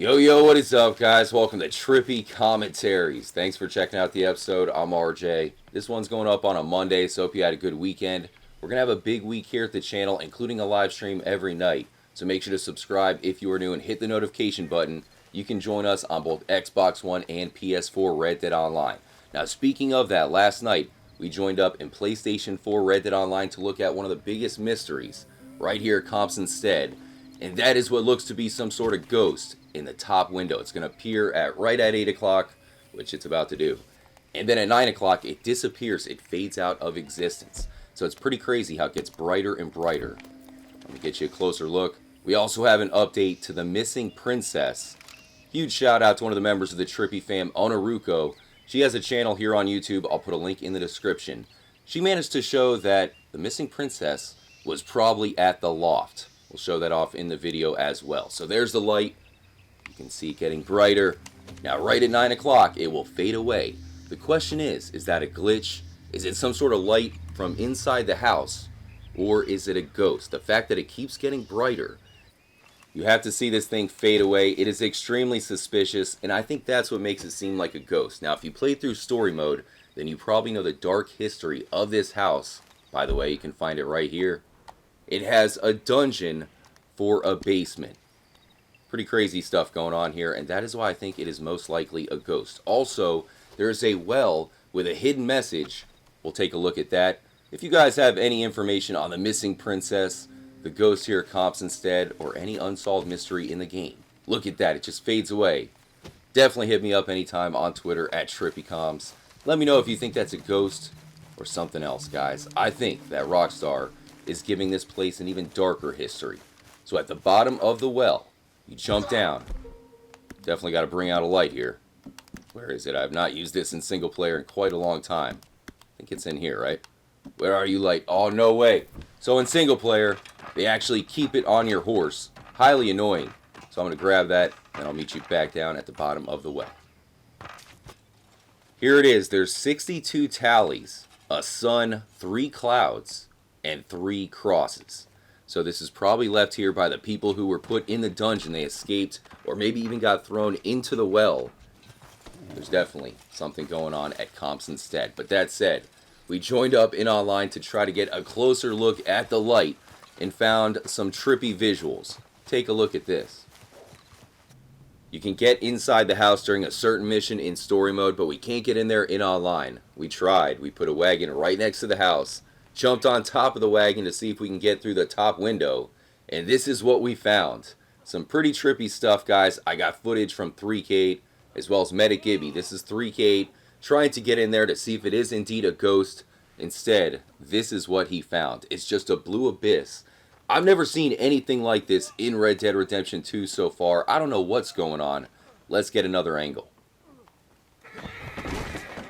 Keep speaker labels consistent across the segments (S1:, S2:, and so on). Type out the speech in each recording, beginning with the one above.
S1: Yo, what is up, guys? Welcome to Trippy Commentaries. Thanks for checking out the episode. I'm RJ. This one's going up on a Monday, so hope you had a good weekend. We're going to have a big week here at the channel, including a live stream every night. So make sure to subscribe if you are new and hit the notification button. You can join us on both Xbox One and PS4 Red Dead Online. Now, speaking of that, last night we joined up in PlayStation 4 Red Dead Online to look at one of the biggest mysteries right here at Compson Stead. And that is what looks to be some sort of ghost in the top window. It's going to appear right at 8 o'clock, which it's about to do. And then at 9 o'clock, it disappears. It fades out of existence. So it's pretty crazy how it gets brighter and brighter. Let me get you a closer look. We also have an update to the missing princess. Huge shout out to one of the members of the Trippy fam, Onaruko. She has a channel here on YouTube. I'll put a link in the description. She managed to show that the missing princess was probably at the loft. We'll show that off in the video as well. So there's the light. You can see it getting brighter. Now right at 9 o'clock, it will fade away. The question is that a glitch? Is it some sort of light from inside the house? Or is it a ghost? The fact that it keeps getting brighter, you have to see this thing fade away. It is extremely suspicious, and I think that's what makes it seem like a ghost. Now, if you play through story mode, then you probably know the dark history of this house. By the way, you can find it right here. It has a dungeon for a basement. Pretty crazy stuff going on here, and that is why I think it is most likely a ghost. Also, there is a well with a hidden message. We'll take a look at that. If you guys have any information on the missing princess, the ghost here at Compson Stead, or any unsolved mystery in the game, look at that. It just fades away. Definitely hit me up anytime on Twitter at TrippyComs. Let me know if you think that's a ghost or something else, guys. I think that Rockstar is giving this place an even darker history. So at the bottom of the well, you jump down. Definitely got to bring out a light here. Where is it? I have not used this in single player in quite a long time. I think it's in here, right? Where are you, light? Oh, no way. So in single player, they actually keep it on your horse. Highly annoying. So I'm going to grab that, and I'll meet you back down at the bottom of the well. Here it is. There's 62 tallies, a sun, 3 clouds, and 3 crosses. So this is probably left here by the people who were put in the dungeon. They escaped, or maybe even got thrown into the well. There's definitely something going on at Compson Stead. But that said, we joined up in online to try to get a closer look at the light and found some trippy visuals. Take a look at this. You can get inside the house during a certain mission in story mode, but we can't get in there in online. We tried. We put a wagon right next to the house, jumped on top of the wagon to see if we can get through the top window, and this is what we found. Some pretty trippy stuff, guys. I got footage from 3K as well as Medic Gibby. This is 3K trying to get in there to see if it is indeed a ghost. Instead, this is what he found. It's just a blue abyss. I've never seen anything like this in Red Dead Redemption 2 so far. I don't know what's going on. Let's get another angle.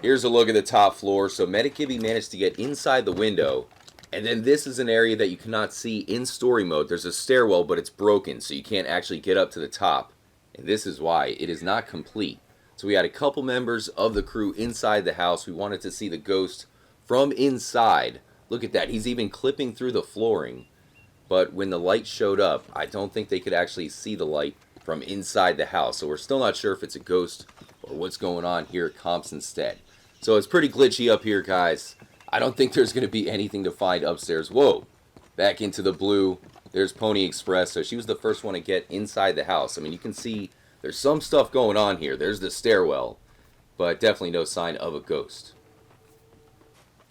S1: Here's a look at the top floor. So Medic Gibby managed to get inside the window. And then this is an area that you cannot see in story mode. There's a stairwell, but it's broken, so you can't actually get up to the top. And this is why it is not complete. So we had a couple members of the crew inside the house. We wanted to see the ghost from inside. Look at that. He's even clipping through the flooring. But when the light showed up, I don't think they could actually see the light from inside the house. So we're still not sure if it's a ghost or what's going on here at Compson Stead. So it's pretty glitchy up here, guys. I don't think there's going to be anything to find upstairs. Whoa. Back into the blue. There's Pony Express. So she was the first one to get inside the house. I mean, you can see there's some stuff going on here. There's the stairwell. But definitely no sign of a ghost.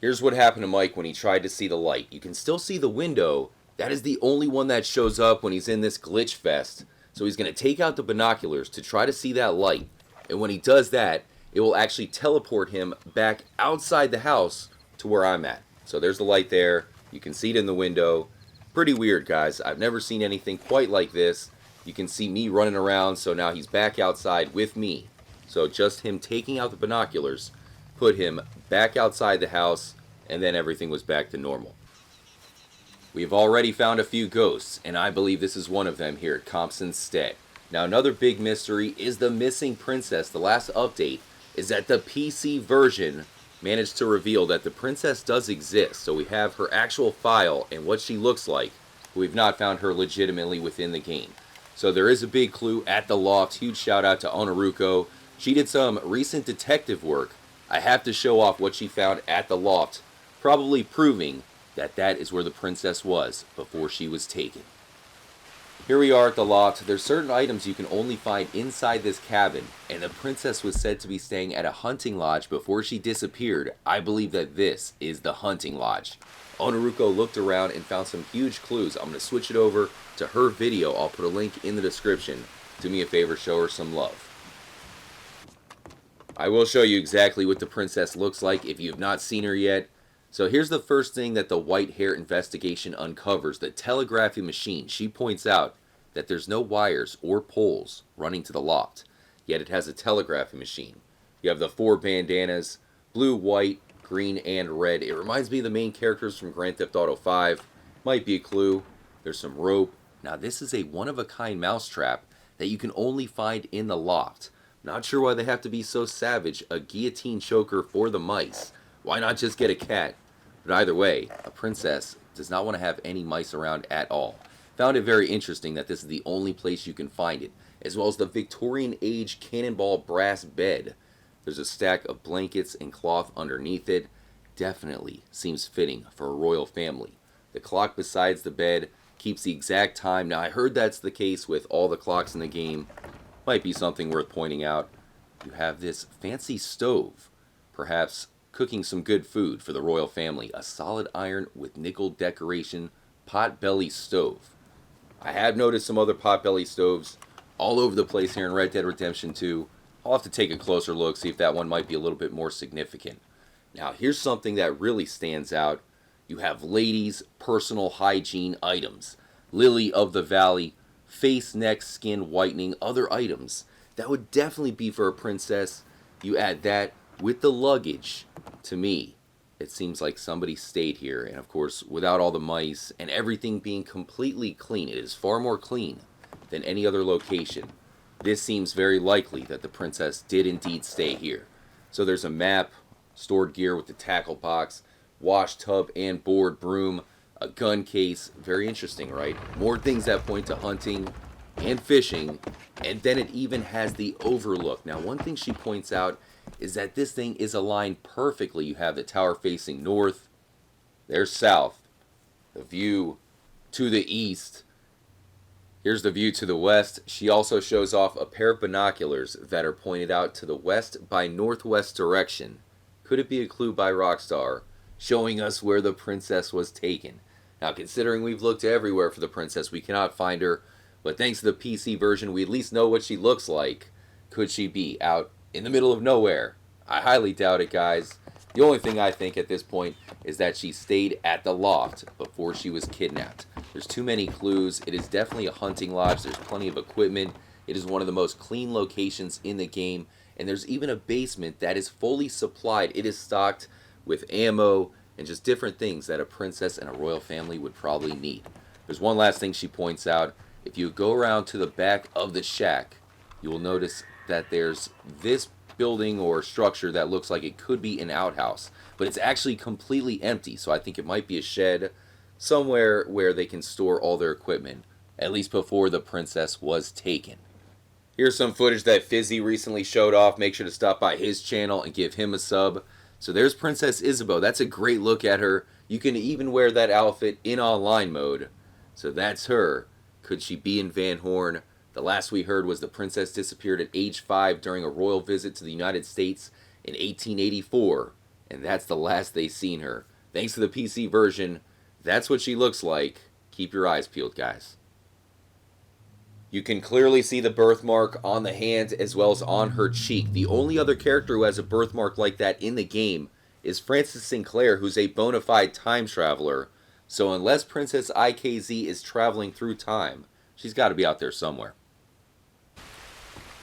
S1: Here's what happened to Mike when he tried to see the light. You can still see the window. That is the only one that shows up when he's in this glitch fest. So he's going to take out the binoculars to try to see that light. And when he does that, it will actually teleport him back outside the house to where I'm at. So there's the light there. You can see it in the window. Pretty weird, guys. I've never seen anything quite like this. You can see me running around, so now he's back outside with me. So just him taking out the binoculars put him back outside the house, and then everything was back to normal. We've already found a few ghosts, and I believe this is one of them here at Compson Stead. Now, another big mystery is the missing princess. The last update is that the PC version managed to reveal that the princess does exist. So we have her actual file and what she looks like. But we've not found her legitimately within the game. So there is a big clue at the loft. Huge shout out to Onaruko. She did some recent detective work. I have to show off what she found at the loft, probably proving that that is where the princess was before she was taken. Here we are at the loft. There's certain items you can only find inside this cabin, and the princess was said to be staying at a hunting lodge before she disappeared. I believe that this is the hunting lodge. Onaruko looked around and found some huge clues. I'm going to switch it over to her video. I'll put a link in the description. Do me a favor, show her some love. I will show you exactly what the princess looks like if you have not seen her yet. So here's the first thing that the white hair investigation uncovers, the telegraphy machine. She points out that there's no wires or poles running to the loft, yet it has a telegraphy machine. You have the 4 bandanas, blue, white, green, and red. It reminds me of the main characters from Grand Theft Auto 5. Might be a clue. There's some rope. Now this is a one-of-a-kind mousetrap that you can only find in the loft. Not sure why they have to be so savage. A guillotine choker for the mice. Why not just get a cat? But either way, a princess does not want to have any mice around at all. Found it very interesting that this is the only place you can find it, as well as the Victorian age cannonball brass bed. There's a stack of blankets and cloth underneath it. Definitely seems fitting for a royal family. The clock besides the bed keeps the exact time. Now I heard that's the case with all the clocks in the game. Might be something worth pointing out. You have this fancy stove, perhaps cooking some good food for the royal family. A solid iron with nickel decoration potbelly stove. I have noticed some other potbelly stoves all over the place here in Red Dead Redemption 2. I'll have to take a closer look, see if that one might be a little bit more significant. Now here's something that really stands out. You have ladies' personal hygiene items. Lily of the Valley, face, neck, skin whitening, other items. That would definitely be for a princess. You add that with the luggage. To me, it seems like somebody stayed here, and of course, without all the mice and everything being completely clean. It is far more clean than any other location. This seems very likely that the princess did indeed stay here. So there's a map, stored gear with the tackle box, wash tub and board, broom, a gun case. Very interesting, right? More things that point to hunting and fishing, and then it even has the overlook. Now, one thing she points out is that this thing is aligned perfectly. You have the tower facing north, there's south, the view to the east. Here's the view to the west. She also shows off a pair of binoculars that are pointed out to the west by northwest direction. Could it be a clue by Rockstar, showing us where the princess was taken? Now, considering we've looked everywhere for the princess, we cannot find her, but thanks to the PC version, we at least know what she looks like. Could she be out in the middle of nowhere? I highly doubt it, guys. The only thing I think at this point is that she stayed at the loft before she was kidnapped. There's too many clues. It is definitely a hunting lodge. There's plenty of equipment. It is one of the most clean locations in the game, and there's even a basement that is fully supplied. It is stocked with ammo and just different things that a princess and a royal family would probably need. There's one last thing she points out. If you go around to the back of the shack, you will notice that there's this building or structure that looks like it could be an outhouse, but it's actually completely empty. So I think it might be a shed somewhere where they can store all their equipment, at least before the princess was taken. Here's some footage that Fizzy recently showed off. Make sure to stop by his channel and give him a sub. So there's Princess Isabeau. That's a great look at her. You can even wear that outfit in online mode. So that's her. Could she be in Van Horn? The last we heard was the princess disappeared at age 5 during a royal visit to the United States in 1884. And that's the last they seen her. Thanks to the PC version, that's what she looks like. Keep your eyes peeled, guys. You can clearly see the birthmark on the hand as well as on her cheek. The only other character who has a birthmark like that in the game is Francis Sinclair, who's a bona fide time traveler. So unless Princess IKZ is traveling through time, she's got to be out there somewhere.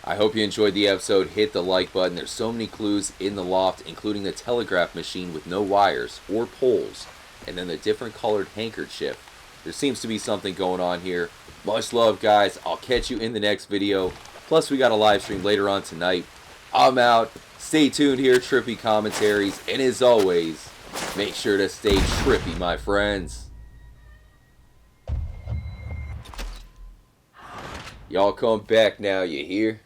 S1: I hope you enjoyed the episode. Hit the like button. There's so many clues in the loft, including the telegraph machine with no wires or poles, and then the different colored handkerchief. There seems to be something going on here. Much love, guys. I'll catch you in the next video. Plus, we got a live stream later on tonight. I'm out. Stay tuned here, Trippy Commentaries. And as always, make sure to stay trippy, my friends. Y'all come back now, you hear?